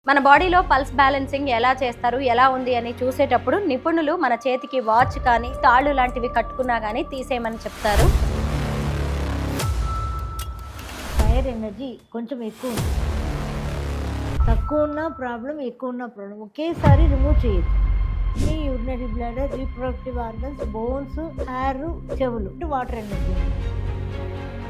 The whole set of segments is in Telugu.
మన బాడీలో పల్స్ బ్యాలెన్సింగ్ ఎలా చేస్తారు, ఎలా ఉంది అని చూసేటప్పుడు నిపుణులు మన చేతికి వాచ్ కానీ తాళ్ళు లాంటివి కట్టుకున్నా కానీ తీసేయమని చెప్తారు. ఫైర్ ఎనర్జీ కొంచెం ఎక్కువ ఉంది. తక్కువ ఉన్న ప్రాబ్లం, ఎక్కువ ఉన్న ప్రాబ్లం ఒకేసారి రిమూవ్ చేయొచ్చు. మీ urinary bladder, reproductive organs, bones, hair, చెవులు, వాటర్ ఎనర్జీ.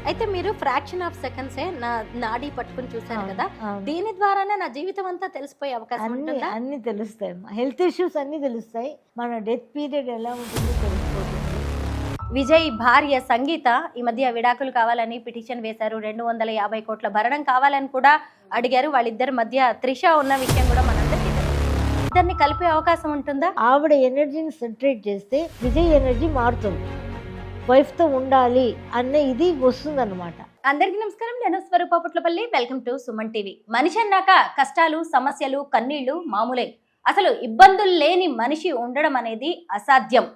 అయితే మీరు ఫ్రాక్షన్ ఆఫ్ సెకండ్సే నా నాడీ పట్టుకుని చూసాను కదా, దీని ద్వారానే నా జీవితం అంతా తెలిసిపోయే అవకాశం ఉంటుందా? అన్ని తెలుస్తాయి. హెల్త్ ఇష్యూస్ అన్ని తెలుస్తాయి. మన డెత్ పీరియడ్ ఎలా ఉంటుందో తెలిసిపోతుంది. విజయ్ భార్య సంగీత ఈ మధ్య విడాకులు కావాలని పిటిషన్ వేశారు. 250 కోట్ల భరణం కావాలని కూడా అడిగారు. వాళ్ళిద్దరి మధ్య త్రిష ఉన్న విషయం కూడా మనందరికీ తెలుసు. ఇద్దరిని కలిపే అవకాశం ఉంటుందా? ఆవిడ ఎనర్జీని సెంట్రేట్ చేస్తే విజయ్ ఎనర్జీ మారుతుంది. వైఫ్తో ఉండాలి అన్న ఇది వస్తుందన్నమాట. అందరికీ నమస్కారం, నేను Swaroopa Putlapalli. Welcome to Suman TV. మనిషి అన్నాక కష్టాలు, సమస్యలు, కన్నీళ్లు మామూలే. అసలు ఇబ్బందులు లేని మనిషి ఉండడం అనేది అసాధ్యం.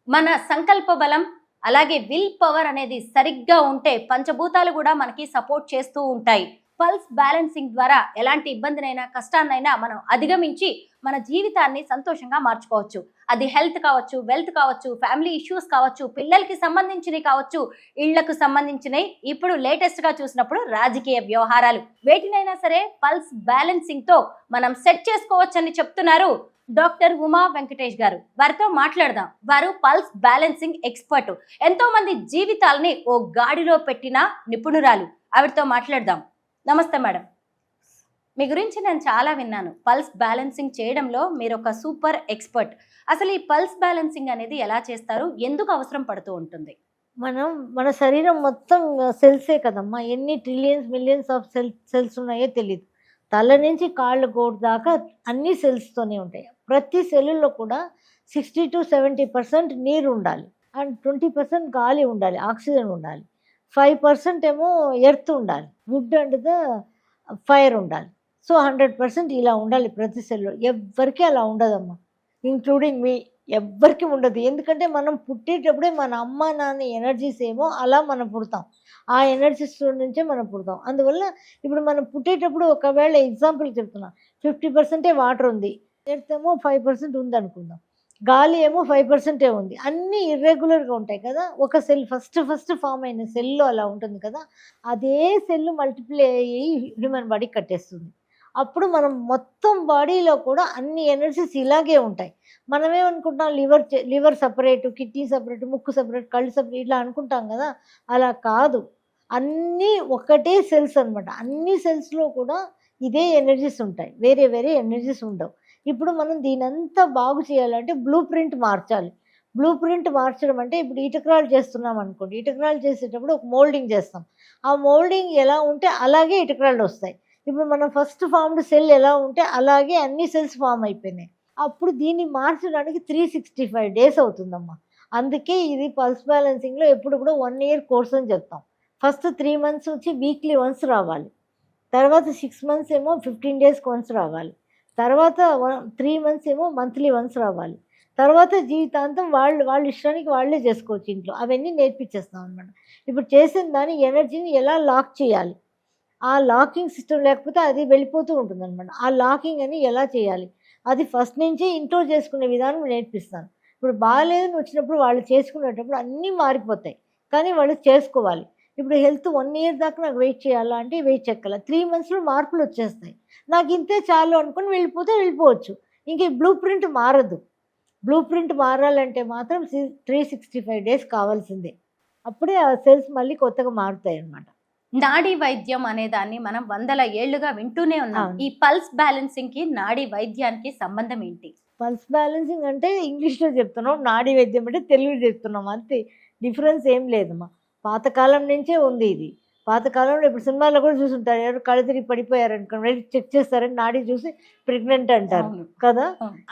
మన సంకల్ప బలం అలాగే విల్ పవర్ అనేది సరిగ్గా ఉంటే పంచభూతాలు కూడా మనకి సపోర్ట్ చేస్తూ ఉంటాయి. పల్స్ బ్యాలెన్సింగ్ ద్వారా ఎలాంటి ఇబ్బందినైనా, కష్టాన్నైనా మనం అధిగమించి మన జీవితాన్ని సంతోషంగా మార్చుకోవచ్చు. అది హెల్త్ కావచ్చు, వెల్త్ కావచ్చు, ఫ్యామిలీ ఇష్యూస్ కావచ్చు, పిల్లలకి సంబంధించినవి కావచ్చు, ఇళ్లకు సంబంధించినవి, ఇప్పుడు లేటెస్ట్ గా చూసినప్పుడు రాజకీయ వ్యవహారాలు, వేటినైనా సరే పల్స్ బ్యాలెన్సింగ్ తో మనం సెట్ చేసుకోవచ్చని చెప్తున్నారు డాక్టర్ ఉమా వెంకటేష్ గారు. వారితో మాట్లాడదాం. వారు పల్స్ బ్యాలెన్సింగ్ ఎక్స్పర్ట్. ఎంతో మంది జీవితాలని ఓ గాడిలో పెట్టిన నిపుణురాలు. ఆవిడతో మాట్లాడదాం. నమస్తే మేడం. మీ గురించి నేను చాలా విన్నాను. పల్స్ బ్యాలెన్సింగ్ చేయడంలో మీరు ఒక సూపర్ ఎక్స్పర్ట్. అసలు ఈ పల్స్ బ్యాలెన్సింగ్ అనేది ఎలా చేస్తారు, ఎందుకు అవసరం పడుతూ ఉంటుంది? మన శరీరం మొత్తం సెల్సే కదమ్మా. ఎన్ని ట్రిలియన్స్, మిలియన్స్ ఆఫ్ సెల్స్ ఉన్నాయో తెలియదు. తల నుంచి కాళ్ళు గోడు దాకా అన్ని సెల్స్తోనే ఉంటాయి. ప్రతి సెల్లులో కూడా 60 to 70% నీరు ఉండాలి, అండ్ 20% గాలి ఉండాలి, ఆక్సిజన్ ఉండాలి, 5% ఏమో ఎర్త్ ఉండాలి, వుడ్ అండ్ ద ఫైర్ ఉండాలి. సో 100% ఇలా ఉండాలి ప్రతి సెల్లో. ఎవ్వరికీ అలా ఉండదమ్మా, ఇంక్లూడింగ్ మీ. ఎవ్వరికి ఉండదు. ఎందుకంటే మనం పుట్టేటప్పుడే మన అమ్మ నాన్న ఎనర్జీస్ ఏమో అలా మనం పుడతాం. ఆ ఎనర్జీస్ నుంచే మనం పుడతాం. అందువల్ల ఇప్పుడు మనం పుట్టేటప్పుడు ఒకవేళ ఎగ్జాంపుల్ చెప్తున్నా, 50% వాటర్ ఉంది, ఎర్త్ ఏమో 5% ఉంది అనుకుందాం, గాలి ఏమో 5% ఉంది. అన్నీ ఇర్రెగ్యులర్గా ఉంటాయి కదా. ఒక సెల్ ఫస్ట్ ఫామ్ అయిన సెల్లో అలా ఉంటుంది కదా. అదే సెల్ మల్టిప్లై అయ్యి హ్యూమన్ బాడీ కట్టేస్తుంది. అప్పుడు మనం మొత్తం బాడీలో కూడా అన్ని ఎనర్జీస్ ఇలాగే ఉంటాయి. మనమేమనుకుంటాం, లివర్ సపరేటు, కిడ్నీ సపరేటు, ముక్కు సపరేట్, కళ్ళు సపరేట్ ఇలా అనుకుంటాం కదా. అలా కాదు. అన్నీ ఒకటే సెల్స్ అనమాట. అన్ని సెల్స్లో కూడా ఇదే ఎనర్జీస్ ఉంటాయి, వేరే వేరే ఎనర్జీస్ ఉండవు. ఇప్పుడు మనం దీనంతా బాగు చేయాలంటే బ్లూ ప్రింట్ మార్చాలి. బ్లూ ప్రింట్ మార్చడం అంటే ఇప్పుడు ఇటుకరాలు చేస్తున్నాం అనుకోండి. ఇటుకరాలు చేసేటప్పుడు ఒక మోల్డింగ్ చేస్తాం. ఆ మోల్డింగ్ ఎలా ఉంటే అలాగే ఇటుకరాలు వస్తాయి. ఇప్పుడు మనం ఫస్ట్ ఫామ్డ్ సెల్ ఎలా ఉంటే అలాగే అన్ని సెల్స్ ఫామ్ అయిపోయినాయి. అప్పుడు దీన్ని మార్చడానికి 365 days అవుతుందమ్మా. అందుకే ఇది పల్స్ బ్యాలెన్సింగ్లో ఎప్పుడు కూడా 1 year కోర్స్ అని చెప్తాం. ఫస్ట్ 3 months వచ్చి వీక్లీ వన్స్ రావాలి, తర్వాత 6 months ఏమో 15 days వన్స్ రావాలి, తర్వాత 3 months ఏమో మంత్లీ వన్స్ రావాలి, తర్వాత జీవితాంతం వాళ్ళ ఇష్టానికి వాళ్ళే చేసుకోవచ్చు ఇంట్లో. అవన్నీ నేర్పించేస్తాం అనమాట. ఇప్పుడు చేసిన దాని ఎనర్జీని ఎలా లాక్ చేయాలి, ఆ లాకింగ్ సిస్టమ్ లేకపోతే అది వెళ్ళిపోతూ ఉంటుంది అనమాట. ఆ లాకింగ్ అని ఎలా చేయాలి, అది ఫస్ట్ నుంచి ఇంట్లో చేసుకునే విధానం నేర్పిస్తాను. ఇప్పుడు బాగాలేదని వచ్చినప్పుడు వాళ్ళు చేసుకునేటప్పుడు అన్నీ మారిపోతాయి, కానీ వాళ్ళు చేసుకోవాలి. ఇప్పుడు హెల్త్ 1 year దాకా నాకు వెయిట్ చేయాలా అంటే వెయిట్ చెక్కాల. 3 monthsలో మార్పులు వచ్చేస్తాయి. నాకు ఇంతే చాలు అనుకుని వెళ్ళిపోవచ్చు. ఇంక బ్లూ ప్రింట్ మారదు. బ్లూ ప్రింట్ మారాలంటే మాత్రం 365 days కావాల్సిందే. అప్పుడే ఆ సెల్స్ మళ్ళీ కొత్తగా మారుతాయి అన్నమాట. నాడీ వైద్యం అనే దాన్ని మనం 100 ఏళ్లుగా వింటూనే ఉన్నాం. ఈ పల్స్ బ్యాలెన్సింగ్ కి నాడీ వైద్యానికి సంబంధం ఏంటి? పల్స్ బ్యాలెన్సింగ్ అంటే ఇంగ్లీష్లో చెప్తున్నాం, నాడీ వైద్యం అంటే తెలుగు చెప్తున్నాం, అంతే. డిఫరెన్స్ ఏం లేదమ్మా. పాతకాలం నుంచే ఉంది ఇది. పాతకాలంలో ఇప్పుడు సినిమాలో కూడా చూసుంటారు, ఎవరు కళ్ళు తిరిగి పడిపోయారు అనుకోండి, వెళ్ళి చెక్ చేస్తారని నాడీ చూసి ప్రెగ్నెంట్ అంటారు కదా.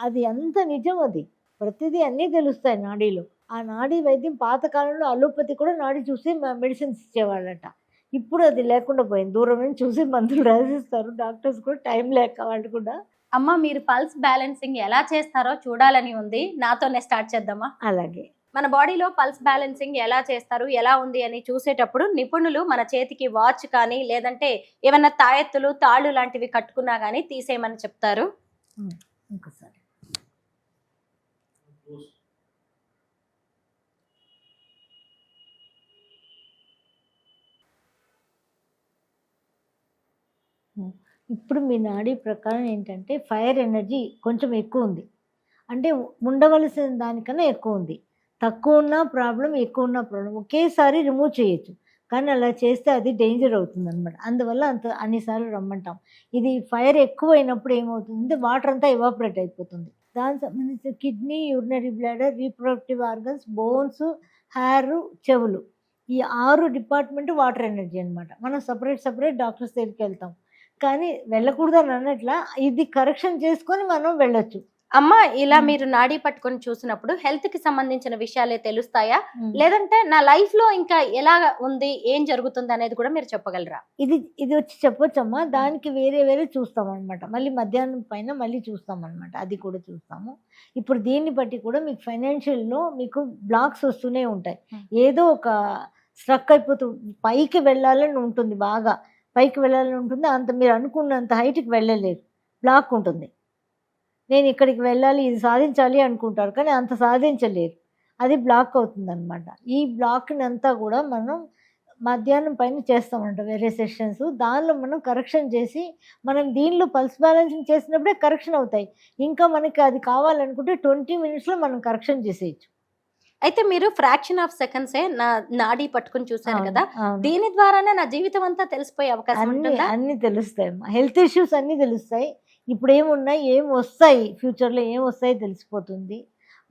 అది అంత నిజం. అది ప్రతిదీ అన్నీ తెలుస్తాయి నాడీలో. ఆ నాడీ వైద్యం పాతకాలంలో అలోపతి కూడా నాడీ చూసి మెడిసిన్స్ ఇచ్చేవాళ్ళట. ఇప్పుడు అది లేకుండా పోయింది. దూరం నుంచి చూసి మందులు రాసిస్తారు. డాక్టర్స్ కూడా టైం లేక వాళ్ళు కూడా. అమ్మ, మీరు పల్స్ బ్యాలెన్సింగ్ ఎలా చేస్తారో చూడాలని ఉంది. నాతోనే స్టార్ట్ చేద్దామా? అలాగే. మన బాడీలో పల్స్ బ్యాలెన్సింగ్ ఎలా చేస్తారు, ఎలా ఉంది అని చూసేటప్పుడు నిపుణులు మన చేతికి వాచ్ కానీ లేదంటే ఏమైనా తాయెత్తులు తాళ్ళు లాంటివి కట్టుకున్నా కానీ తీసేయమని చెప్తారు. ఇంకోసారి ఇప్పుడు మీ నాడీ ప్రకారం ఏంటంటే ఫైర్ ఎనర్జీ కొంచెం ఎక్కువ ఉంది, అంటే ఉండవలసిన దానికన్నా ఎక్కువ ఉంది. తక్కువ ఉన్న ప్రాబ్లం, ఎక్కువ ఉన్న ప్రాబ్లం ఒకేసారి రిమూవ్ చేయొచ్చు, కానీ అలా చేస్తే అది డేంజర్ అవుతుంది అనమాట. అందువల్ల అన్నిసార్లు రమ్మంటాం. ఇది ఫైర్ ఎక్కువ అయినప్పుడు ఏమవుతుంది, వాటర్ అంతా ఎవాపరేట్ అయిపోతుంది. దానికి సంబంధించిన kidney, urinary bladder, reproductive organs, bones, hair, చెవులు, ఈ 6 డిపార్ట్మెంట్ వాటర్ ఎనర్జీ అనమాట. మనం సపరేట్ డాక్టర్స్ దగ్గరికి వెళ్తాం, కానీ వెళ్ళకూడదని అన్నట్లా ఇది కరెక్షన్ చేసుకొని మనం వెళ్ళొచ్చు. అమ్మ, ఇలా మీరు నాడీ పట్టుకొని చూసినప్పుడు హెల్త్ కి సంబంధించిన విషయాలే తెలుస్తాయా, లేదంటే నా లైఫ్ లో ఇంకా ఎలా ఉంది, ఏం జరుగుతుంది అనేది కూడా మీరు చెప్పగలరా? ఇది వచ్చి చెప్పొచ్చమ్మా. దానికి వేరే చూస్తాం అనమాట. మళ్ళీ మధ్యాహ్నం పైన మళ్ళీ చూస్తాం అనమాట, అది కూడా చూస్తాము. ఇప్పుడు దీన్ని బట్టి కూడా మీకు ఫైనాన్షియల్లో మీకు బ్లాక్స్ వస్తూనే ఉంటాయి. ఏదో ఒక స్ట్రక్ అయిపోతూ పైకి వెళ్ళాలని ఉంటుంది, బాగా పైకి వెళ్ళాలని ఉంటుంది, అంత మీరు అనుకున్నంత హైట్కి వెళ్ళలేరు, బ్లాక్ ఉంటుంది. నేను ఇక్కడికి వెళ్ళాలి, ఇది సాధించాలి అనుకుంటారు, కానీ అంత సాధించలేరు, అది బ్లాక్ అవుతుంది అనమాట. ఈ బ్లాక్ని అంతా కూడా మనం మధ్యాహ్నం పైన చేస్తామంట, వేరే సెషన్స్. దానిలో మనం కరెక్షన్ చేసి, మనం దీనిలో పల్స్ బ్యాలెన్సింగ్ చేసినప్పుడే కరెక్షన్ అవుతాయి. ఇంకా మనకి అది కావాలనుకుంటే 20 minutesలో మనం కరెక్షన్ చేసేయచ్చు. అయితే మీరు ఫ్రాక్షన్ ఆఫ్ సెకండ్సే నాడీ పట్టుకుని చూసారు కదా, దీని ద్వారానే నా జీవితం అంతా తెలిసిపోయే అవకాశం ఉంటుందా? అన్ని తెలుస్తాయి, హెల్త్ ఇష్యూస్ అన్నీ తెలుస్తాయి. ఇప్పుడు ఏమున్నాయి, ఏం వస్తాయి, ఫ్యూచర్లో ఏం వస్తాయి తెలిసిపోతుంది.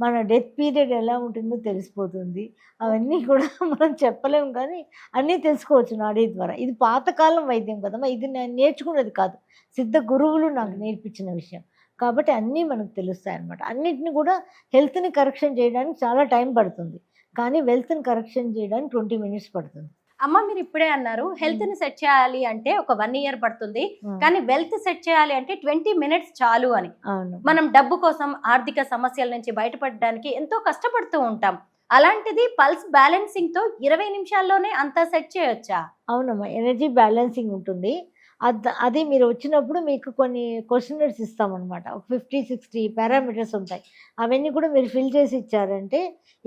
మన డెత్ పీరియడ్ ఎలా ఉంటుందో తెలిసిపోతుంది. అవన్నీ కూడా మనం చెప్పలేము, కానీ అన్నీ తెలుసుకోవచ్చు నాడీ ద్వారా. ఇది పాతకాలం వైద్యం కదమ్మా, ఇది నేను నేర్చుకున్నది కాదు, సిద్ధ గురువులు నాకు నేర్పించిన విషయం. కాబట్టి అన్నీ మనకు తెలుస్తాయి అన్నమాట. అన్నిటిని కూడా హెల్త్ని కరెక్షన్ చేయడానికి చాలా టైం పడుతుంది, కానీ వెల్త్ని కరెక్షన్ చేయడానికి 20 minutes పడుతుంది. అమ్మ, మీరు ఇప్పుడే అన్నారు హెల్త్ ని సెట్ చేయాలి అంటే ఒక 1 year పడుతుంది, కానీ వెల్త్ సెట్ చేయాలి అంటే 20 minutes చాలు అని. మనం డబ్బు కోసం, ఆర్థిక సమస్యల నుంచి బయటపడడానికి ఎంతో కష్టపడుతూ ఉంటాం. అలాంటిది పల్స్ బ్యాలెన్సింగ్ తో 20 నిమిషాల్లోనే అంతా సెట్ చేయొచ్చా? అవునమ్మా, ఎనర్జీ బ్యాలెన్సింగ్ ఉంటుంది. అది మీరు వచ్చినప్పుడు మీకు కొన్ని క్వశ్చనర్స్ ఇస్తామన్నమాట. ఒక 50-60 పారామీటర్స్ ఉంటాయి. అవన్నీ కూడా మీరు ఫిల్ చేసి ఇచ్చారంటే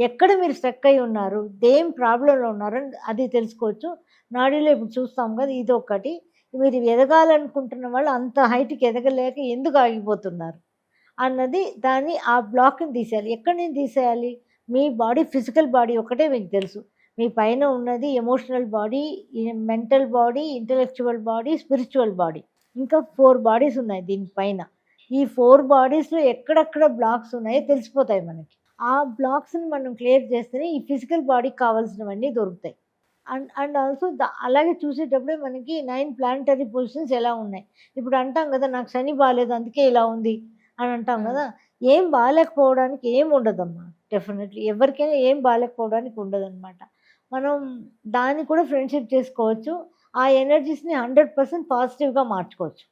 ఎక్కడ మీరు స్ట్రక్ అయి ఉన్నారు, దేం ప్రాబ్లంలో ఉన్నారు అది తెలుసుకోవచ్చు. నాడీలో ఇప్పుడు చూస్తాం కదా, ఇది ఒకటి. మీరు ఎదగాలనుకుంటున్న వాళ్ళు అంత హైట్కి ఎదగలేక ఎందుకు ఆగిపోతున్నారు అన్నది, ఆ బ్లాక్ని తీసేయాలి. ఎక్కడి నుంచి తీసేయాలి? మీ బాడీ, ఫిజికల్ బాడీ ఒకటే మీకు తెలుసు. మీ పైన ఉన్నది emotional body, mental body, intellectual body, spiritual body, ఇంకా 4 bodies ఉన్నాయి దీనిపైన. ఈ 4 bodiesలో ఎక్కడెక్కడ బ్లాక్స్ ఉన్నాయో తెలిసిపోతాయి మనకి. ఆ బ్లాక్స్ని మనం క్లియర్ చేస్తేనే ఈ ఫిజికల్ బాడీకి కావాల్సినవన్నీ దొరుకుతాయి. అండ్ ఆల్సో అలాగే చూసేటప్పుడే మనకి 9 planetary పొజిషన్స్ ఎలా ఉన్నాయి. ఇప్పుడు అంటాం కదా, నాకు శని బాగాలేదు అందుకే ఇలా ఉంది అని అంటాం కదా. ఏం బాగాలేకపోవడానికి ఏం ఉండదమ్మా, డెఫినెట్లీ ఎవరికైనా ఏం బాగాలేకపోవడానికి ఉండదన్నమాట. మనం దాన్ని కూడా ఫ్రెండ్షిప్ చేసుకోవచ్చు. ఆ ఎనర్జీస్ని 100% పాజిటివ్గా మార్చుకోవచ్చు.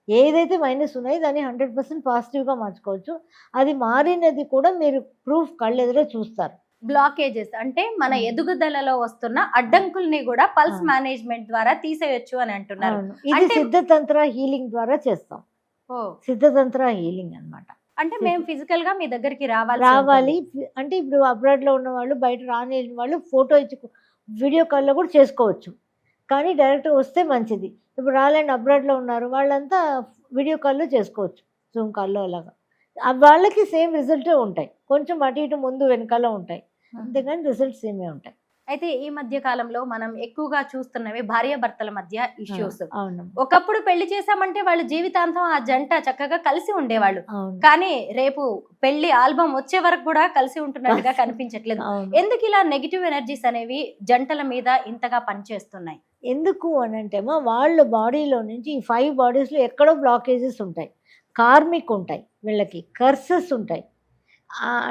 ఏదైతే మైనస్ ఉన్నాయో దాన్ని 100% పాజిటివ్గా మార్చుకోవచ్చు. అది మారినది కూడా మీరు ప్రూఫ్ కళ్ళెదురే చూస్తారు. బ్లాకేజెస్ అంటే మన ఎదుగుదలలో వస్తున్న అడ్డంకుల్ని కూడా పల్స్ మేనేజ్మెంట్ ద్వారా తీసేయొచ్చు అని అంటున్నారు. ఇది సిద్ధతంత్ర హీలింగ్ ద్వారా చేస్తాం. సిద్ధతంత్ర హీలింగ్ అన్నమాట. అంటే మేము ఫిజికల్ గా మీ దగ్గరికి రావాలి అంటే ఇప్పుడు అబ్రాడ్ లో ఉన్న వాళ్ళు, బయట రాని వాళ్ళు ఫోటో ఇచ్చి వీడియో కాల్లో కూడా చేసుకోవచ్చు, కానీ డైరెక్ట్ వస్తే మంచిది. ఇప్పుడు రాలేని అబ్రాడ్లో ఉన్నారు, వాళ్ళంతా వీడియో కాల్లో చేసుకోవచ్చు, జూమ్ కాల్లో అలాగా. వాళ్ళకి సేమ్ రిజల్టే ఉంటాయి, కొంచెం అటు ఇటు ముందు వెనకాల ఉంటాయి, అంతేగాని రిజల్ట్ సేమే ఉంటాయి. అయితే ఈ మధ్య కాలంలో మనం ఎక్కువగా చూస్తున్నవి భార్యాభర్తల మధ్య ఇష్యూస్. ఒకప్పుడు పెళ్లి చేసామంటే వాళ్ళు జీవితాంతం ఆ జంట చక్కగా కలిసి ఉండేవాళ్ళు, కానీ రేపు పెళ్లి ఆల్బమ్ వచ్చే వరకు కూడా కలిసి ఉంటున్నట్టుగా కనిపించట్లేదు. ఎందుకు ఇలా నెగిటివ్ ఎనర్జీస్ అనేవి జంటల మీద ఇంతగా పనిచేస్తున్నాయి? ఎందుకు అని అంటే వాళ్ళ బాడీలో నుంచి ఈ 5 bodiesలో ఎక్కడో బ్లాకేజెస్ ఉంటాయి, కార్మిక్ ఉంటాయి, వీళ్ళకి కర్సెస్ ఉంటాయి,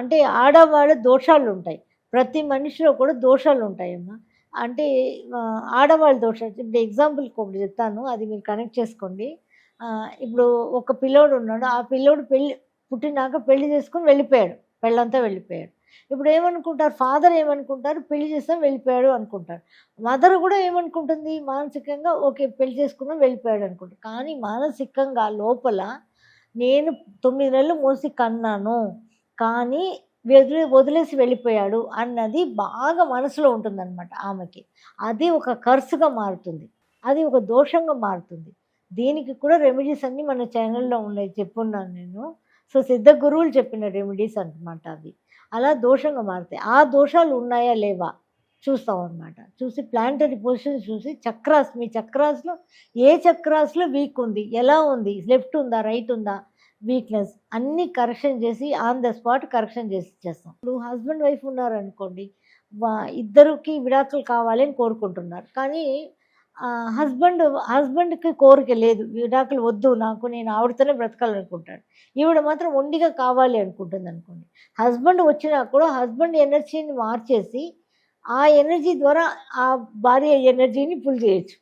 అంటే ఆడవాళ్ళ దోషాలు ఉంటాయి. ప్రతి మనిషిలో కూడా దోషాలు ఉంటాయమ్మా. అంటే ఆడవాళ్ళ దోషాలు, ఇప్పుడు ఎగ్జాంపుల్కి ఒకటి చెప్తాను, అది మీరు కనెక్ట్ చేసుకోండి. ఇప్పుడు ఒక పిల్లోడు ఉన్నాడు, ఆ పిల్లోడు పుట్టినాక పెళ్లి చేసుకుని వెళ్ళిపోయాడు, పెళ్ళంతా వెళ్ళిపోయాడు. ఇప్పుడు ఏమనుకుంటారు, ఫాదర్ ఏమనుకుంటారు, పెళ్లి చేస్తాం వెళ్ళిపోయాడు అనుకుంటారు. మదర్ కూడా ఏమనుకుంటుంది, మానసికంగా ఓకే పెళ్లి చేసుకున్నాం వెళ్ళిపోయాడు అనుకుంటారు. కానీ మానసికంగా లోపల నేను 9 నెలలు మోసి కన్నాను కానీ వదిలేసి వెళ్ళిపోయాడు అన్నది బాగా మనసులో ఉంటుందన్నమాట ఆమెకి. అది ఒక కర్సుగా మారుతుంది, అది ఒక దోషంగా మారుతుంది. దీనికి కూడా రెమెడీస్ అన్నీ మన ఛానల్లో ఉన్నాయి, చెప్పున్నాను నేను. సో సిద్ధ గురువులు చెప్పిన రెమెడీస్ అన్నమాట అవి. అలా దోషంగా మారుతాయి. ఆ దోషాలు ఉన్నాయా లేవా చూస్తాం అన్నమాట. చూసి ప్లాంటరీ పొజిషన్ చూసి చక్రాస్, మీ చక్రాస్లో ఏ చక్రాస్లో వీక్ ఉంది, ఎలా ఉంది, లెఫ్ట్ ఉందా రైట్ ఉందా, వీక్నెస్ అన్నీ కరెక్షన్ చేసి ఆన్ ద స్పాట్ కరెక్షన్ చేస్తాం. ఇప్పుడు హస్బెండ్ వైఫ్ ఉన్నారనుకోండి, ఇద్దరికి విడాకులు కావాలని కోరుకుంటున్నారు. కానీ హస్బెండ్కి కోరిక లేదు, విడాకులు వద్దు నాకు, నేను ఆవిడతోనే బ్రతకాలనుకుంటాడు. ఈవిడ మాత్రం ఒండిగా కావాలి అనుకుంటుంది అనుకోండి. హస్బెండ్ వచ్చినా కూడా హస్బెండ్ ఎనర్జీని మార్చేసి ఆ ఎనర్జీ ద్వారా ఆ భార్య ఎనర్జీని పుల్ చేయొచ్చు.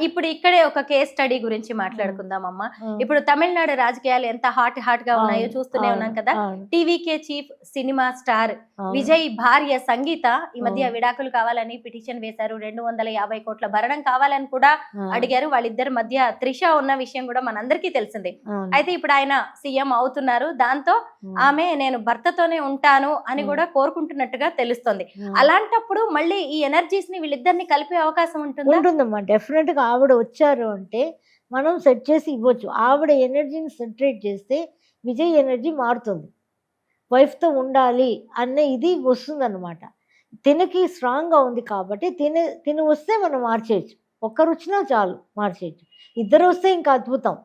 ఇప్పుడు ఇక్కడే ఒక కేస్ స్టడీ గురించి మాట్లాడుకుందాం అమ్మా. ఇప్పుడు తమిళనాడు రాజకీయాలు ఎంత హాట్ గా ఉన్నాయో చూస్తూనే ఉన్నాం కదా. TVK chief cinema star Vijay భార్య సంగీత ఈ మధ్య విడాకులు కావాలని పిటిషన్ వేశారు. 250 కోట్ల భరణం కావాలని కూడా అడిగారు. వాళ్ళిద్దరి మధ్య త్రిష ఉన్న విషయం కూడా మనందరికీ తెలిసిందే. అయితే ఇప్పుడు ఆయన సీఎం అవుతున్నారు. దాంతో ఆమె నేను భర్తతోనే ఉంటాను అని కూడా కోరుకుంటున్నట్టుగా తెలుస్తుంది. అలాంటప్పుడు మళ్ళీ ఈ ఎనర్జీస్ ని వీళ్ళిద్దరిని కలిపే అవకాశం ఉంటుందమ్మా. డెఫినెట్గా ఆవిడ వచ్చారు అంటే మనం సెట్ చేసి ఇవ్వచ్చు. ఆవిడ ఎనర్జీని సెంట్రేట్ చేస్తే విజయ్ ఎనర్జీ మారుతుంది. వైఫ్తో ఉండాలి అన్న ఇది వస్తుందన్నమాట. తినకి స్ట్రాంగ్గా ఉంది కాబట్టి తిన వస్తే మనం మార్చేయచ్చు. ఒక్కరు వచ్చినా చాలు మార్చేయచ్చు, ఇద్దరు వస్తే ఇంకా అద్భుతం.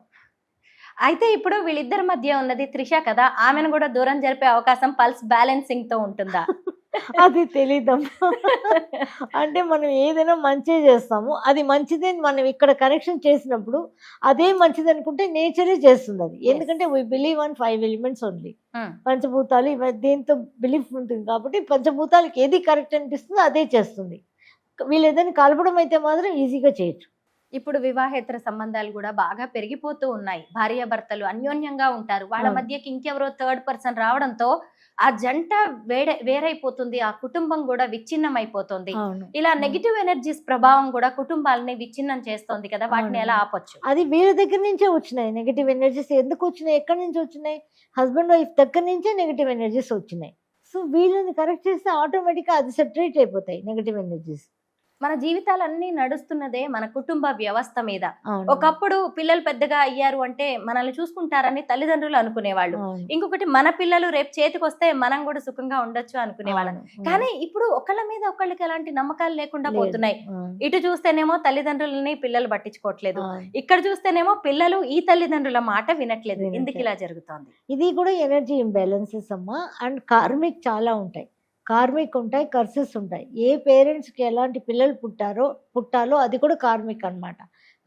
అయితే ఇప్పుడు వీళ్ళిద్దరి మధ్య ఉన్నది త్రిష కదా, ఆమెను కూడా దూరం జరిపే అవకాశం పల్స్ బ్యాలెన్సింగ్ తో ఉంటుందా? అది తెలీదమ్మా. అంటే మనం ఏదైనా మంచి చేస్తాము, అది మంచిదే మనం ఇక్కడ కనెక్షన్ చేసినప్పుడు అదే మంచిది అనుకుంటే నేచరే చేస్తుంది అది. ఎందుకంటే we believe on 5 elements only. పంచభూతాలు దీంతో బిలీఫ్ ఉంటుంది కాబట్టి పంచభూతాలకి ఏది కరెక్ట్ అనిపిస్తుందో అదే చేస్తుంది. వీళ్ళు ఏదైనా కలపడం అయితే మాత్రం ఈజీగా చేయొచ్చు. ఇప్పుడు వివాహేతర సంబంధాలు కూడా బాగా పెరిగిపోతూ ఉన్నాయి. భార్యాభర్తలు అన్యోన్యంగా ఉంటారు, వాళ్ళ మధ్యకి ఇంకెవరో థర్డ్ పర్సన్ రావడంతో ఆ జంట వేరైపోతుంది, ఆ కుటుంబం కూడా విచ్ఛిన్నం అయిపోతుంది. ఇలా నెగిటివ్ ఎనర్జీస్ ప్రభావం కూడా కుటుంబాలని విచ్ఛిన్నం చేస్తోంది కదా, వాటిని ఎలా ఆపొచ్చు? అది వీళ్ళ దగ్గర నుంచే వచ్చినాయి నెగిటివ్ ఎనర్జీస్. ఎందుకు వచ్చినాయి, ఎక్కడి నుంచి వచ్చినాయి? హస్బెండ్ వైఫ్ దగ్గర నుంచే నెగిటివ్ ఎనర్జీస్ వచ్చినాయి. సో వీళ్ళని కరెక్ట్ చేస్తే ఆటోమేటిక్గా అది సెటరేట్ అయిపోతాయి నెగిటివ్ ఎనర్జీస్. మన జీవితాలన్నీ నడుస్తున్నదే మన కుటుంబ వ్యవస్థ మీద. ఒకప్పుడు పిల్లలు పెద్దగా అయ్యారు అంటే మనల్ని చూసుకుంటారని తల్లిదండ్రులు అనుకునేవాళ్ళు. ఇంకొకటి మన పిల్లలు రేపు చేతికి వస్తే మనం కూడా సుఖంగా ఉండొచ్చు అనుకునేవాళ్ళం. కానీ ఇప్పుడు ఒకళ్ళ మీద ఒకళ్ళకి ఎలాంటి నమ్మకాలు లేకుండా పోతున్నాయి. ఇటు చూస్తేనేమో తల్లిదండ్రులని పిల్లలు పట్టించుకోవట్లేదు, ఇక్కడ చూస్తేనేమో పిల్లలు ఈ తల్లిదండ్రుల మాట వినట్లేదు. ఎందుకు ఇలా జరుగుతోంది? ఇది కూడా ఎనర్జీ ఇంబ్యాలెన్సెస్ అమ్మా. అండ్ కార్మిక్ చాలా ఉంటాయి, కార్మిక్ ఉంటాయి, కర్సెస్ ఉంటాయి. ఏ పేరెంట్స్కి ఎలాంటి పిల్లలు పుట్టాలో అది కూడా కార్మిక్ అనమాట.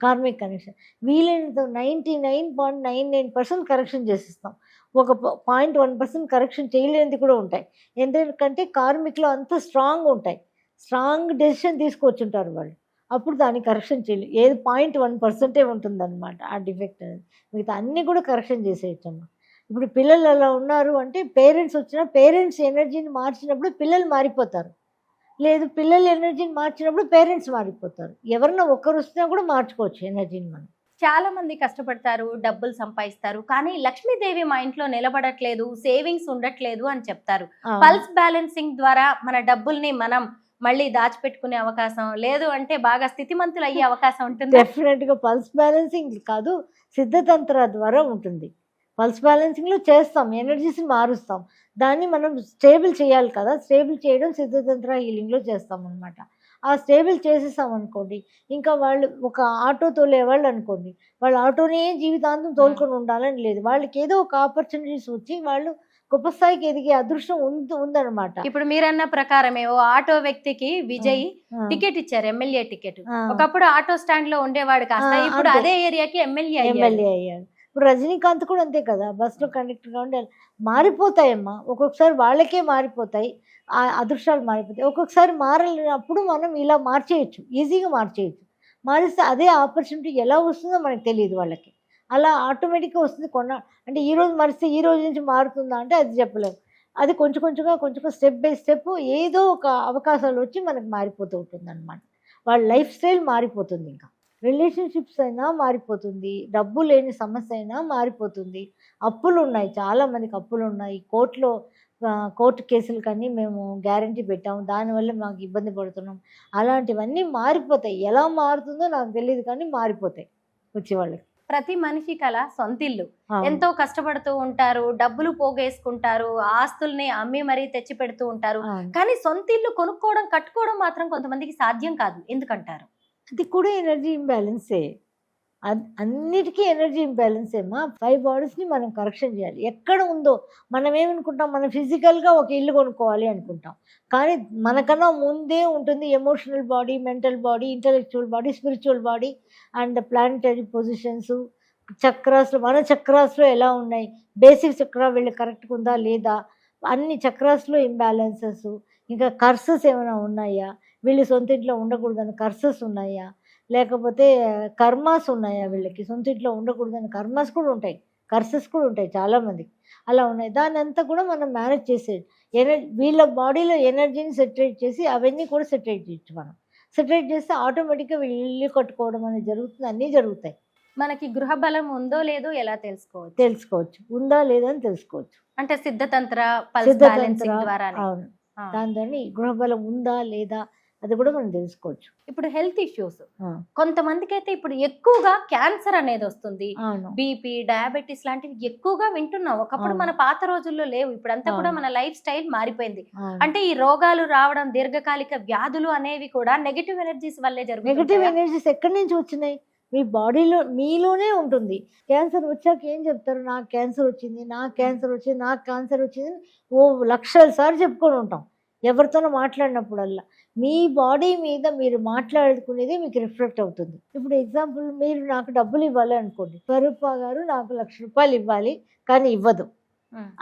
కార్మిక్ కనెక్షన్ వీలైనంత 99.99% కరెక్షన్ చేసిస్తాం. ఒక 0.1% కరెక్షన్ చేయలేనిది కూడా ఉంటాయి. ఎందుకంటే కార్మిక్లో అంత స్ట్రాంగ్ ఉంటాయి, స్ట్రాంగ్ డెసిషన్ తీసుకొచ్చుంటారు వాళ్ళు. అప్పుడు దాన్ని కరెక్షన్ చేయలేదు. ఏది 0.1% ఉంటుందన్నమాట ఆ డిఫెక్ట్ అనేది. మిగతా అన్నీ కూడా కరెక్షన్ చేసేయచ్చమ్మా. ఇప్పుడు పిల్లలు అలా ఉన్నారు అంటే పేరెంట్స్ వచ్చినా పేరెంట్స్ ఎనర్జీని మార్చినప్పుడు పిల్లలు మారిపోతారు, లేదు పిల్లల ఎనర్జీని మార్చినప్పుడు పేరెంట్స్ మారిపోతారు. ఎవరన్నా ఒకరు వస్తున్నా కూడా మార్చుకోవచ్చు ఎనర్జీని మనం. చాలా మంది కష్టపడతారు, డబ్బులు సంపాదిస్తారు, కానీ లక్ష్మీదేవి మా ఇంట్లో నిలబడట్లేదు, సేవింగ్స్ ఉండట్లేదు అని చెప్తారు. పల్స్ బ్యాలెన్సింగ్ ద్వారా మన డబ్బుల్ని మనం మళ్ళీ దాచిపెట్టుకునే అవకాశం లేదు అంటే బాగా స్థితిమంతులు అయ్యే అవకాశం ఉంటుంది. డెఫినెట్గా పల్స్ బ్యాలెన్సింగ్ కాదు, సిద్ధతంత్ర ద్వారా ఉంటుంది. పల్స్ బ్యాలెన్సింగ్లో చేస్తాం, ఎనర్జీస్ని మారుస్తాం, దాన్ని మనం స్టేబుల్ చేయాలి కదా. స్టేబుల్ చేయడం సిద్ధతంత్ర హీలింగ్లో చేస్తాం అనమాట. ఆ స్టేబుల్ చేసేసాం అనుకోండి, ఇంకా వాళ్ళు ఒక ఆటో తోలేవాళ్ళు అనుకోండి, వాళ్ళు ఆటోనే జీవితాంతం తోలుకొని ఉండాలని లేదు. వాళ్ళకి ఏదో ఒక ఆపర్చునిటీస్ వచ్చి వాళ్ళు గొప్ప స్థాయికి ఎదిగే అదృష్టం ఉందన్నమాట. ఇప్పుడు మీరన్న ప్రకారమే ఓ ఆటో వ్యక్తికి విజయ్ టికెట్ ఇచ్చారు, ఎమ్మెల్యే టికెట్. ఒకప్పుడు ఆటో స్టాండ్ లో ఉండేవాడు కాస్త ఇప్పుడు అదే ఏరియాకి ఎమ్మెల్యే అయ్యాడు. ఇప్పుడు రజనీకాంత్ కూడా అంతే కదా, బస్సులో కండక్టర్గా ఉండే మారిపోతాయమ్మా. ఒక్కొక్కసారి వాళ్ళకే మారిపోతాయి, ఆ అదృష్టాలు మారిపోతాయి. ఒక్కొక్కసారి మారలేనప్పుడు మనం ఇలా మార్చేయచ్చు, ఈజీగా మార్చేయచ్చు. మారిస్తే అదే ఆపర్చునిటీ ఎలా వస్తుందో మనకు తెలియదు వాళ్ళకి. అలా ఆటోమేటిక్గా వస్తుంది. అంటే ఈరోజు మారిస్తే ఈ రోజు నుంచి మారుతుందా అంటే అది చెప్పలేము. అది కొంచెం కొంచెం స్టెప్ బై స్టెప్ ఏదో ఒక అవకాశాలు వచ్చి మనకు మారిపోతూ ఉంటుంది అనమాట. వాళ్ళ లైఫ్ స్టైల్ మారిపోతుంది. ఇంకా రిలేషన్షిప్స్ అయినా మారిపోతుంది, డబ్బు లేని సమస్య అయినా మారిపోతుంది. అప్పులు ఉన్నాయి, చాలామందికి అప్పులు ఉన్నాయి. కోర్టు కేసులు కానీ మేము గ్యారంటీ పెట్టాము, దానివల్ల మాకు ఇబ్బంది పడుతున్నాం. అలాంటివన్నీ మారిపోతాయి. ఎలా మారుతుందో నాకు తెలియదు కానీ మారిపోతాయి వచ్చేవాళ్ళకి. ప్రతి మనిషి కల సొంతిల్లు. ఎంతో కష్టపడుతూ ఉంటారు, డబ్బులు పోగేసుకుంటారు, ఆస్తుల్ని అమ్మి మరీ తెచ్చి పెడుతూ ఉంటారు. కానీ సొంతిల్లు కొనుక్కోవడం, కట్టుకోవడం మాత్రం కొంతమందికి సాధ్యం కాదు. ఎందుకంటారు? అది కూడా ఎనర్జీ ఇంబ్యాలెన్సే. అన్నిటికీ ఎనర్జీ ఇంబ్యాలెన్స్ ఏమా. 5 బాడీస్ని మనం కరెక్షన్ చేయాలి. ఎక్కడ ఉందో మనం ఏమనుకుంటాం, మనం ఫిజికల్గా ఒక ఇల్లు కొనుక్కోవాలి అనుకుంటాం, కానీ మనకన్నా ముందే ఉంటుంది emotional body, mental body, intellectual body, spiritual body and planetary positions, చక్రాస్లో. మన చక్రాస్లో ఎలా ఉన్నాయి, బేసిక్ చక్ర వీళ్ళు కరెక్ట్గా ఉందా లేదా, అన్ని చక్రాస్లో ఇంబ్యాలెన్సెస్. ఇంకా కర్సెస్ ఏమైనా ఉన్నాయా, వీళ్ళు సొంత ఇంట్లో ఉండకూడదని కర్సెస్ ఉన్నాయా, లేకపోతే కర్మాస్ ఉన్నాయా, వీళ్ళకి సొంత ఇంట్లో ఉండకూడదని కర్మాస్ కూడా ఉంటాయి, కర్సెస్ కూడా ఉంటాయి చాలామందికి. అలా ఉన్నాయి. దాన్ని అంతా కూడా మనం మేనేజ్ చేసేది. వీళ్ళ బాడీలో ఎనర్జీని సెటరేట్ చేసి అవన్నీ కూడా సెటరేట్ చేయొచ్చు. మనం సెటరేట్ చేస్తే ఆటోమేటిక్గా వీళ్ళు ఇల్లు కట్టుకోవడం అనేది జరుగుతుంది, అన్నీ జరుగుతాయి. మనకి గృహ బలం ఉందో లేదో ఎలా తెలుసుకోవచ్చు? ఉందా లేదా అని తెలుసుకోవచ్చు. అంటే సిద్ధతంత్ర, పల్స్ బ్యాలెన్సింగ్ ద్వారా. అవును, దాని గృహబలం ఉందా లేదా అది కూడా మనం తెలుసుకోవచ్చు. ఇప్పుడు హెల్త్ ఇష్యూస్ కొంతమందికి అయితే ఇప్పుడు ఎక్కువగా క్యాన్సర్ అనేది వస్తుంది, బీపీ, డయాబెటీస్ లాంటివి ఎక్కువగా వింటున్నాం. ఒకప్పుడు మన పాత రోజుల్లో లేవు, ఇప్పుడు అంతా కూడా మన లైఫ్ స్టైల్ మారిపోయింది. అంటే ఈ రోగాలు రావడం, దీర్ఘకాలిక వ్యాధులు అనేవి కూడా నెగటివ్ ఎనర్జీస్ వల్లే జరుగుతాయి. నెగటివ్ ఎనర్జీస్ ఎక్కడి నుంచి వచ్చినాయి? మీ బాడీలో, మీలోనే ఉంటుంది. క్యాన్సర్ వచ్చాక ఏం చెప్తారు, నాకు క్యాన్సర్ వచ్చింది, నాకు క్యాన్సర్ వచ్చింది, నాకు క్యాన్సర్ వచ్చింది, ఓ లక్షల సార్లు చెప్పుకొని ఉంటాం ఎవరితోనో మాట్లాడినప్పుడల్లా. మీ బాడీ మీద మీరు మాట్లాడుకునేది మీకు రిఫ్లెక్ట్ అవుతుంది. ఇప్పుడు ఎగ్జాంపుల్, మీరు నాకు డబ్బులు ఇవ్వాలి అనుకోండి, స్వరూప గారు నాకు ₹1,00,000 ఇవ్వాలి కానీ ఇవ్వదు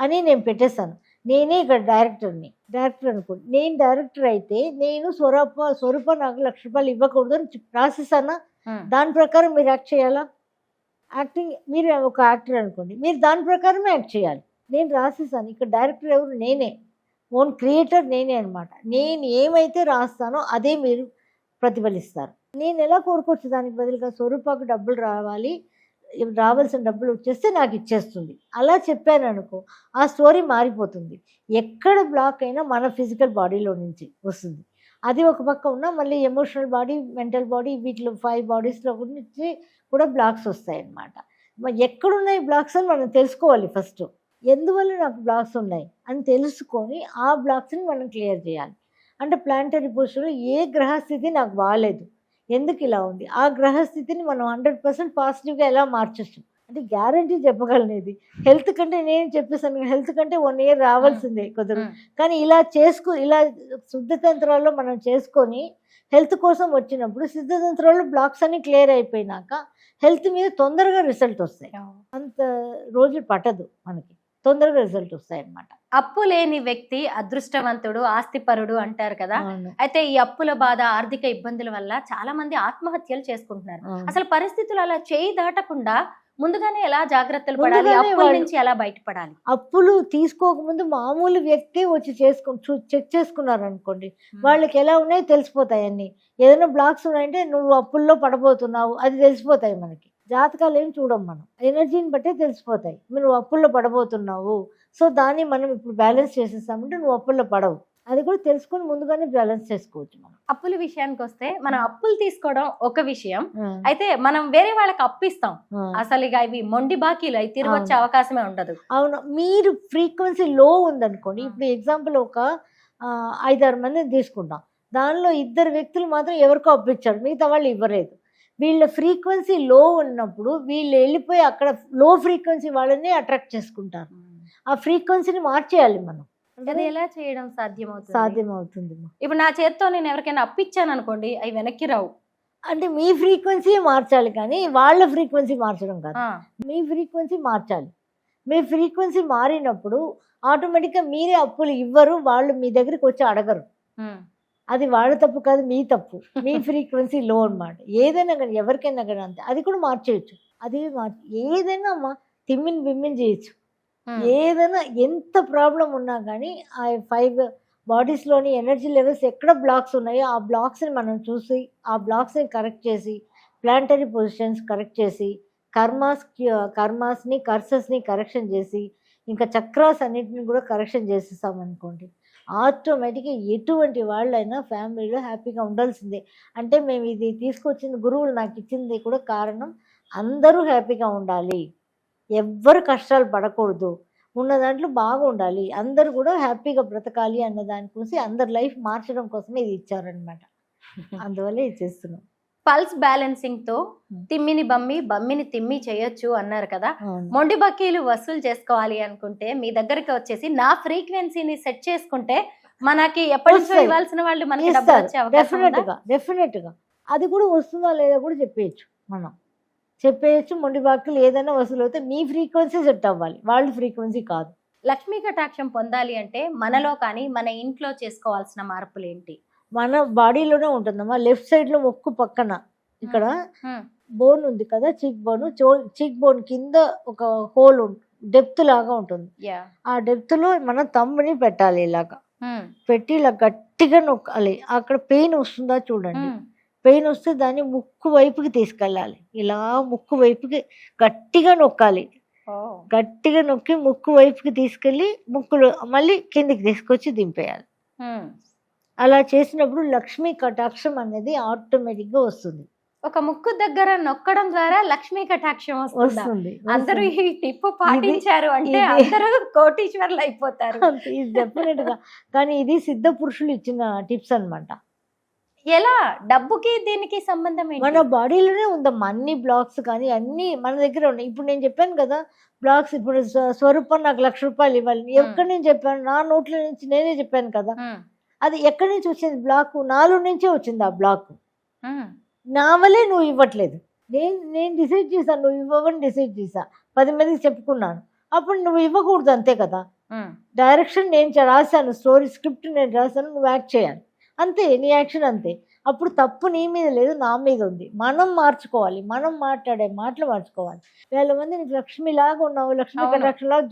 అని నేను పెట్టేస్తాను. నేనే ఇక్కడ డైరెక్టర్ అనుకోండి. నేను డైరెక్టర్ అయితే నేను స్వరూప నాకు ₹1,00,000 ఇవ్వకూడదు అని రాసిస్తానా? దాని ప్రకారం మీరు యాక్ట్ చేయాలా? యాక్టింగ్, మీరు ఒక యాక్టర్ అనుకోండి, మీరు దాని ప్రకారమే యాక్ట్ చేయాలి. నేను రాసిస్తాను. ఇక్కడ డైరెక్టర్ ఎవరు? నేనే, ఓన్ క్రియేటర్ నేనే అనమాట. నేను ఏమైతే రాస్తానో అదే మీరు ప్రతిఫలిస్తారు. నేను ఎలా కోరుకోవచ్చు, దానికి బదులుగా స్వరూపకు డబ్బులు రావాల్సిన డబ్బులు వచ్చేస్తే నాకు ఇచ్చేస్తుంది అలా చెప్పాను అనుకో, ఆ స్టోరీ మారిపోతుంది. ఎక్కడ బ్లాక్ అయినా మన ఫిజికల్ బాడీలో నుంచి వస్తుంది. అది ఒక పక్క ఉన్నా మళ్ళీ ఎమోషనల్ బాడీ, మెంటల్ బాడీ, వీటిలో 5 బాడీస్లో నుంచి కూడా బ్లాక్స్ వస్తాయి అన్నమాట. ఎక్కడున్నాయి బ్లాక్స్ అని మనం తెలుసుకోవాలి ఫస్ట్. ఎందువల్ల నాకు బ్లాక్స్ ఉన్నాయి అని తెలుసుకొని ఆ బ్లాక్స్ని మనం క్లియర్ చేయాలి. అంటే ప్లానిటరీ పొజిషన్లో ఏ గ్రహస్థితి నాకు బాగాలేదు, ఎందుకు ఇలా ఉంది, ఆ గ్రహస్థితిని మనం 100% పాజిటివ్గా ఎలా మార్చచ్చు అంటే గ్యారంటీ చెప్పగలనేది. హెల్త్ కంటే నేను చెప్పేసాను, హెల్త్ కంటే 1 ఇయర్ రావాల్సిందే కుదరదు. కానీ ఇలా సిద్ధతంత్రాల్లో మనం చేసుకొని హెల్త్ కోసం వచ్చినప్పుడు సిద్ధతంత్రాల్లో బ్లాక్స్ అన్ని క్లియర్ అయిపోయినాక హెల్త్ మీద తొందరగా రిజల్ట్ వస్తాయి. అంత రోజులు పట్టదు, మనకి తొందరగా రిజల్ట్ వస్తాయి అన్నమాట. అప్పు లేని వ్యక్తి అదృష్టవంతుడు, ఆస్తిపరుడు అంటారు కదా. అయితే ఈ అప్పుల బాధ, ఆర్థిక ఇబ్బందుల వల్ల చాలా మంది ఆత్మహత్యలు చేసుకుంటున్నారు. అసలు పరిస్థితులు అలా చేయి దాటకుండా ముందుగానే ఎలా జాగ్రత్తలు పడాలి, అప్పుల నుంచి ఎలా బయటపడాలి? అప్పులు తీసుకోకముందు మామూలు వ్యక్తి వచ్చి చెక్ చేసుకున్నారు అనుకోండి, వాళ్ళకి ఎలా ఉన్నాయో తెలిసిపోతాయి అన్ని. ఏదైనా బ్లాక్స్ ఉన్నాయంటే నువ్వు అప్పుల్లో పడబోతున్నావు అది తెలిసిపోతాయి మనకి. జాతకాలు ఏం చూడం, మనం ఎనర్జీని బట్టే తెలిసిపోతాయి. నువ్వు అప్పుల్లో పడబోతున్నావు, సో దాన్ని మనం ఇప్పుడు బ్యాలెన్స్ చేసేస్తామంటే నువ్వు అప్పుల్లో పడవు, అది కూడా తెలుసుకొని ముందుగానే బ్యాలెన్స్ చేసుకోవచ్చు. మనం అప్పుల విషయానికి వస్తే, మనం అప్పులు తీసుకోవడం ఒక విషయం అయితే, మనం వేరే వాళ్ళకి అప్పిస్తాం, అసలు ఇక ఇవి మొండి బాకీలు, అవి తిరిగి వచ్చే అవకాశమే ఉండదు. అవును, మీరు ఫ్రీక్వెన్సీ లో ఉందనుకోండి, ఇప్పుడు ఎగ్జాంపుల్ ఒక 5-6 మందిని తీసుకుంటాం, దానిలో 2 వ్యక్తులు మాత్రం ఎవరికో అప్పించారు, మిగతా వాళ్ళు ఇవ్వలేదు. వీళ్ళ ఫ్రీక్వెన్సీ లో ఉన్నప్పుడు వీళ్ళు వెళ్ళిపోయి అక్కడ లో ఫ్రీక్వెన్సీ వాళ్ళని అట్రాక్ట్ చేసుకుంటారు. ఆ ఫ్రీక్వెన్సీని మార్చేయాలి మనం. అది ఎలా చేయడం సాధ్యమవుతుంది? ఇప్పుడు నా చేతితో నేను ఎవరికైనా అప్పిచ్చాను అనుకోండి, అవి వెనక్కి రావు. అంటే మీ ఫ్రీక్వెన్సీ మార్చాలి కానీ వాళ్ళ ఫ్రీక్వెన్సీ మార్చడం కాదు, మీ ఫ్రీక్వెన్సీ మార్చాలి. మీ ఫ్రీక్వెన్సీ మారినప్పుడు ఆటోమేటిక్గా మీరే అప్పులు ఇవ్వరు, వాళ్ళు మీ దగ్గరికి వచ్చి అడగరు. అది వాళ్ళ తప్పు కాదు, మీ తప్పు. మీ ఫ్రీక్వెన్సీ లో అనమాట. ఏదైనా కానీ ఎవరికైనా కానీ అంతే, అది కూడా మార్చేయచ్చు. అది ఏదైనా అమ్మా తిమ్మిని బిమ్మిని చేయొచ్చు. ఏదైనా ఎంత ప్రాబ్లం ఉన్నా కానీ ఆ 5 బాడీస్లోని ఎనర్జీ లెవెల్స్ ఎక్కడ బ్లాక్స్ ఉన్నాయో ఆ బ్లాక్స్ని మనం చూసి ఆ బ్లాక్స్ని కరెక్ట్ చేసి ప్లాంటరీ పొజిషన్స్ కరెక్ట్ చేసి కర్మాస్ని కర్సెస్ని కరెక్షన్ చేసి ఇంకా చక్రాస్ అన్నిటిని కూడా కరెక్షన్ చేసేసామనుకోండి, ఆటోమేటిక్గా ఎటువంటి వాళ్ళైనా ఫ్యామిలీలో హ్యాపీగా ఉండాల్సిందే. అంటే మేము ఇది తీసుకొచ్చింది గురువులు నాకు ఇచ్చింది కూడా కారణం, అందరూ హ్యాపీగా ఉండాలి, ఎవ్వరు కష్టాలు పడకూడదు, ఉన్న దాంట్లో బాగుండాలి, అందరూ కూడా హ్యాపీగా బ్రతకాలి అన్న దానికోసం అందరి లైఫ్ మార్చడం కోసమే ఇది ఇచ్చారనమాట. అందువల్ల ఇది చేస్తున్నాం. పల్స్ బ్యాలెన్సింగ్ తో తిమ్మిని బమ్మి బమ్మిని తిమ్మి చేయొచ్చు అన్నారు కదా. అవును. మొండి బక్కీలు వసూలు చేసుకోవాలి అనుకుంటే మీ దగ్గరికి వచ్చేసి నా ఫ్రీక్వెన్సీని సెట్ చేసుకుంటే మనకి ఎప్పటి నుంచో వస్తాయి. ఇవ్వాల్సిన వాళ్ళు మనకి డబ్బులు వచ్చే అవకాశం ఉందా? డెఫినెట్గా అది కూడా వస్తుందా లేదా కూడా చెప్పేయచ్చు. మనం చెప్పేయచ్చు, మొండి బాకీలు ఏదైనా వసూలు అవుతే మీ ఫ్రీక్వెన్సీ సెట్ అవ్వాలి, వాళ్ళ ఫ్రీక్వెన్సీ కాదు. లక్ష్మీ కటాక్షం పొందాలి అంటే మనలో కానీ మన ఇంట్లో చేసుకోవాల్సిన మార్పులు ఏంటి? మన బాడీలోనే ఉంటుందమ్మా. లెఫ్ట్ సైడ్లో ముక్కు పక్కన ఇక్కడ బోన్ ఉంది కదా, చీక్ బోన్ కింద ఒక హోల్ డెప్త్ లాగా ఉంటుంది. ఆ డెప్త్లో మనం తమ్ముని పెట్టాలి, ఇలాగా పెట్టి ఇలా గట్టిగా నొక్కాలి. అక్కడ పెయిన్ వస్తుందా చూడండి, పెయిన్ వస్తే దాన్ని ముక్కు వైపుకి తీసుకెళ్ళాలి, ఇలా ముక్కు వైపుకి గట్టిగా నొక్కాలి. గట్టిగా నొక్కి ముక్కు వైపుకి తీసుకెళ్ళి ముక్కులు మళ్ళీ కిందికి తీసుకొచ్చి దింపేయాలి. అలా చేసినప్పుడు లక్ష్మీ కటాక్షం అనేది ఆటోమేటిక్గా వస్తుంది. ఒక ముక్కు దగ్గర నొక్కడం ద్వారా లక్ష్మీ కటాక్షం వస్తుంది. అందరూ ఈ టిప్ పాటించారు అంటే అందరూ కోటీశ్వర్లు అయిపోతారు. ఇది డెఫినెట్ గా. కానీ ఇది సిద్ధ పురుషులు ఇచ్చిన టిప్స్ అన్నమాట. ఎలా డబ్బుకి దీనికి సంబంధం ఏంటి? మన బాడీలోనే ఉందమ్మా అన్ని బ్లాక్స్, కానీ అన్ని మన దగ్గర ఉన్నాయి. ఇప్పుడు నేను చెప్పాను కదా బ్లాక్స్, ఇప్పుడు స్వరూపం నాకు 1,00,000 రూపాయలు ఇవ్వాలి, ఎక్కడి నుంచి చెప్పాను? నా నోట్ల నుంచి నేనే చెప్పాను కదా. అది ఎక్కడి నుంచి వచ్చింది? బ్లాక్ నాలో నుంచే వచ్చింది. ఆ బ్లాక్ నా వల్లే నువ్వు ఇవ్వట్లేదు. నేను డిసైడ్ చేశాను, నువ్వు ఇవ్వవని డిసైడ్ చేశా, 10 మందికి చెప్పుకున్నాను. అప్పుడు నువ్వు ఇవ్వకూడదు, అంతే కదా. డైరెక్షన్ నేను రాశాను, స్టోరీ స్క్రిప్ట్ నేను రాశాను, నువ్వు యాక్ట్ చేయాలి, అంతే. నీ యాక్షన్ అంతే. అప్పుడు తప్పు నీ మీద లేదు, నా మీద ఉంది. మనం మార్చుకోవాలి, మనం మాట్లాడే మాటలు మార్చుకోవాలి. 1000 మంది నీకు లక్ష్మిలాగా ఉన్నావు, లక్ష్మీ కటాక్షలాగా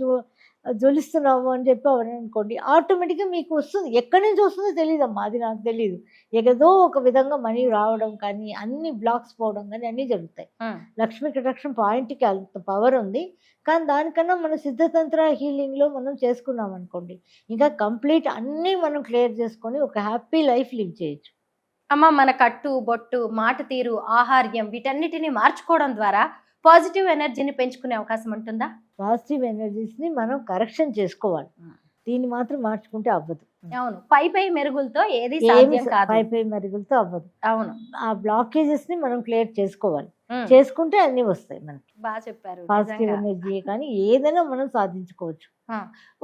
జ్వలిస్తున్నావు అని చెప్పావు అనుకోండి, ఆటోమేటిక్గా మీకు వస్తుంది. ఎక్కడి నుంచి వస్తుందో తెలియదమ్మా, అది నాకు తెలియదు. ఏదో ఒక విధంగా మనీ రావడం కానీ, అన్ని బ్లాక్స్ పోవడం కానీ అన్నీ జరుగుతాయి. లక్ష్మీ కటాక్షం పాయింట్కి అంత పవర్ ఉంది. కానీ దానికన్నా మన సిద్ధతంత్ర హీలింగ్లో మనం చేసుకున్నాం అనుకోండి, ఇంకా కంప్లీట్ అన్నీ మనం క్లియర్ చేసుకొని ఒక హ్యాపీ లైఫ్ లివ్ చేయొచ్చు. అమ్మ, మన కట్టు బొట్టు మాట తీరు ఆహార్యం వీటన్నిటిని మార్చుకోవడం ద్వారా పాజిటివ్ ఎనర్జీని పెంచుకునే అవకాశం ఉంటుందా? పాజిటివ్ ఎనర్జీస్ని మనం కరెక్షన్ చేసుకోవాలి, దీన్ని మాత్రం మార్చుకుంటే అవ్వదు. అవును, పై మెరుగులతో ఏది సాధ్యం కాదు. పై మెరుగులతో అవ్వదు. అవును, ఆ బ్లాకేజెస్ ని మనం క్లియర్ చేసుకోవాలి, చేసుకుంటే అన్ని వస్తాయి మనకి. బాగా చెప్పారు. పాజిటివ్ ఎనర్జీ కానీ ఏదైనా మనం సాధించుకోవచ్చు.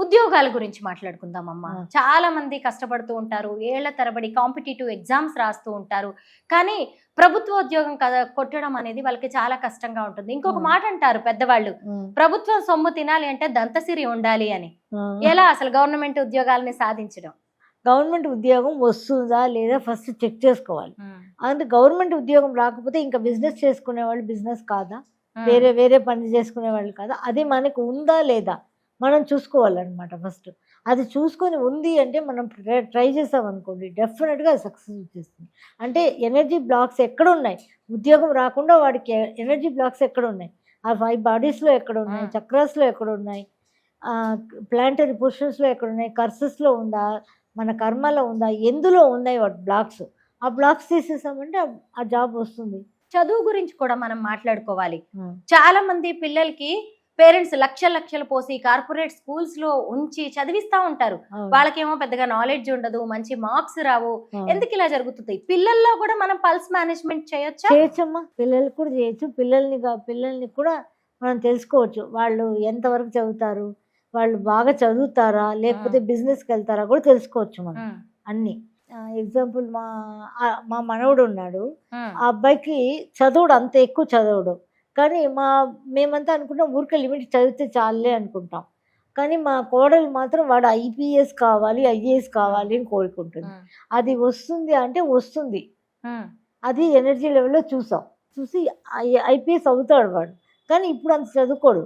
ఉద్యోగాల గురించి మాట్లాడుకుందాం అమ్మా. చాలా మంది కష్టపడుతూ ఉంటారు, ఏళ్ల తరబడి కాంపిటేటివ్ ఎగ్జామ్స్ రాస్తూ ఉంటారు, కానీ ప్రభుత్వ ఉద్యోగం కొట్టడం అనేది వాళ్ళకి చాలా కష్టంగా ఉంటుంది. ఇంకొక మాట అంటారు పెద్దవాళ్ళు, ప్రభుత్వం సొమ్ము తినాలి అంటే దంతసిరి ఉండాలి అని. ఎలా అసలు గవర్నమెంట్ ఉద్యోగాలని సాధించడం? గవర్నమెంట్ ఉద్యోగం వస్తుందా లేదా ఫస్ట్ చెక్ చేసుకోవాలి. అంటే గవర్నమెంట్ ఉద్యోగం రాకపోతే ఇంకా బిజినెస్ చేసుకునే వాళ్ళు బిజినెస్ కాదా, వేరే పని చేసుకునే వాళ్ళు కాదా, అది మనకు ఉందా లేదా మనం చూసుకోవాలన్నమాట. ఫస్ట్ అది చూసుకొని ఉంది అంటే మనం ట్రై చేసాం అనుకోండి, డెఫినెట్గా సక్సెస్ వచ్చేస్తుంది. అంటే ఎనర్జీ బ్లాక్స్ ఎక్కడ ఉన్నాయి, ఉద్యోగం రాకుండా వాడికి ఎనర్జీ బ్లాక్స్ ఎక్కడ ఉన్నాయి, ఆ 5 బాడీస్లో ఎక్కడ ఉన్నాయి, చక్రాస్లో ఎక్కడ ఉన్నాయి, ప్లాంటరీ పొజిషన్స్లో ఎక్కడ ఉన్నాయి, కర్సెస్లో ఉందా, మన కర్మలో ఉందా, ఎందులో ఉన్నాయి వాటి బ్లాక్స్. ఆ బ్లాక్స్ తీసేసామంటే ఆ జాబ్ వస్తుంది. చదువు గురించి కూడా మనం మాట్లాడుకోవాలి. చాలా మంది పిల్లలకి పేరెంట్స్ లక్షలు పోసి కార్పొరేట్ స్కూల్స్ లో ఉంచి చదివిస్తా ఉంటారు. వాళ్ళకేమో పెద్దగా నాలెడ్జ్ ఉండదు, మంచి మార్క్స్ రావు. ఎందుకు ఇలా జరుగుతుంది? పిల్లల్లో కూడా మనం పల్స్ మేనేజ్మెంట్ చేయొచ్చమ్మా. పిల్లలు కూడా చేయొచ్చు. పిల్లల్ని కూడా మనం తెలుసుకోవచ్చు, వాళ్ళు ఎంతవరకు చదువుతారు, వాళ్ళు బాగా చదువుతారా లేకపోతే బిజినెస్కి వెళ్తారా కూడా తెలుసుకోవచ్చు మనం అన్ని. ఎగ్జాంపుల్ మా మనవడు ఉన్నాడు, ఆ అబ్బాయికి చదువుడు అంత ఎక్కువ చదవడు, కానీ మేమంతా అనుకుంటాం ఊరికే లిమిట్ చదివితే చాలే అనుకుంటాం. కానీ మా కోడలు మాత్రం వాడు IPS కావాలి, IAS కావాలి అని కోరుకుంటుంది. అది వస్తుంది అంటే వస్తుంది, అది ఎనర్జీ లెవెల్లో చూసి IPS అవుతాడు వాడు. కానీ ఇప్పుడు అంత చదువుకోడు,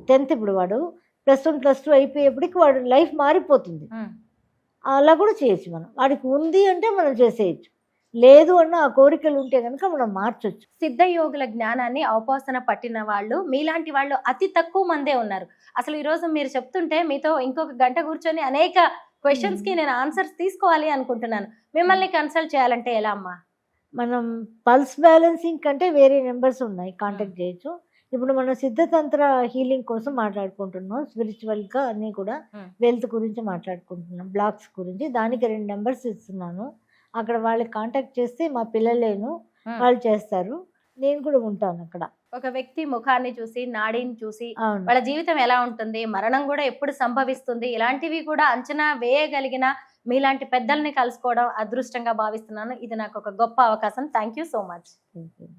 10th ఇప్పుడు వాడు +1 +2 అయిపోయేప్పటికి వాడు లైఫ్ మారిపోతుంది. అలా కూడా చేయొచ్చు మనం. వాడికి ఉంది అంటే మనం చేసేయచ్చు, లేదు అన్న ఆ కోరికలు ఉంటే కనుక మనం మార్చొచ్చు. సిద్ధ యోగుల జ్ఞానాన్ని అవపోసన పట్టిన వాళ్ళు మీలాంటి వాళ్ళు అతి తక్కువ మందే ఉన్నారు. అసలు ఈ రోజు మీరు చెప్తుంటే మీతో ఇంకొక గంట కూర్చొని అనేక క్వశ్చన్స్ కి నేను ఆన్సర్స్ తీసుకోవాలి అనుకుంటున్నాను. మిమ్మల్ని కన్సల్ట్ చేయాలంటే ఎలా అమ్మా? మనం పల్స్ బ్యాలెన్సింగ్ కంటే వేరే నెంబర్స్ ఉన్నాయి, కాంటాక్ట్ చేయొచ్చు. ఇప్పుడు మనం సిద్ధతంత్ర హీలింగ్ కోసం మాట్లాడుకుంటున్నాం, స్పిరిచువల్గా అన్నీ కూడా వెల్త్ గురించి మాట్లాడుకుంటున్నాం, బ్లాక్స్ గురించి. దానికి 2 నెంబర్స్ ఇస్తున్నాను. అక్కడ వాళ్ళకి కాంటాక్ట్ చేస్తే మా పిల్లలేను వాళ్ళు చేస్తారు, నేను కూడా ఉంటాను అక్కడ. ఒక వ్యక్తి ముఖాన్ని చూసి నాడీని చూసి అవును, వాళ్ళ జీవితం ఎలా ఉంటుంది, మరణం కూడా ఎప్పుడు సంభవిస్తుంది, ఇలాంటివి కూడా అంచనా వేయగలిగిన మీలాంటి పెద్దల్ని కలుసుకోవడం అదృష్టంగా భావిస్తున్నాను. ఇది నాకు ఒక గొప్ప అవకాశం. Thank you so much. Thank you.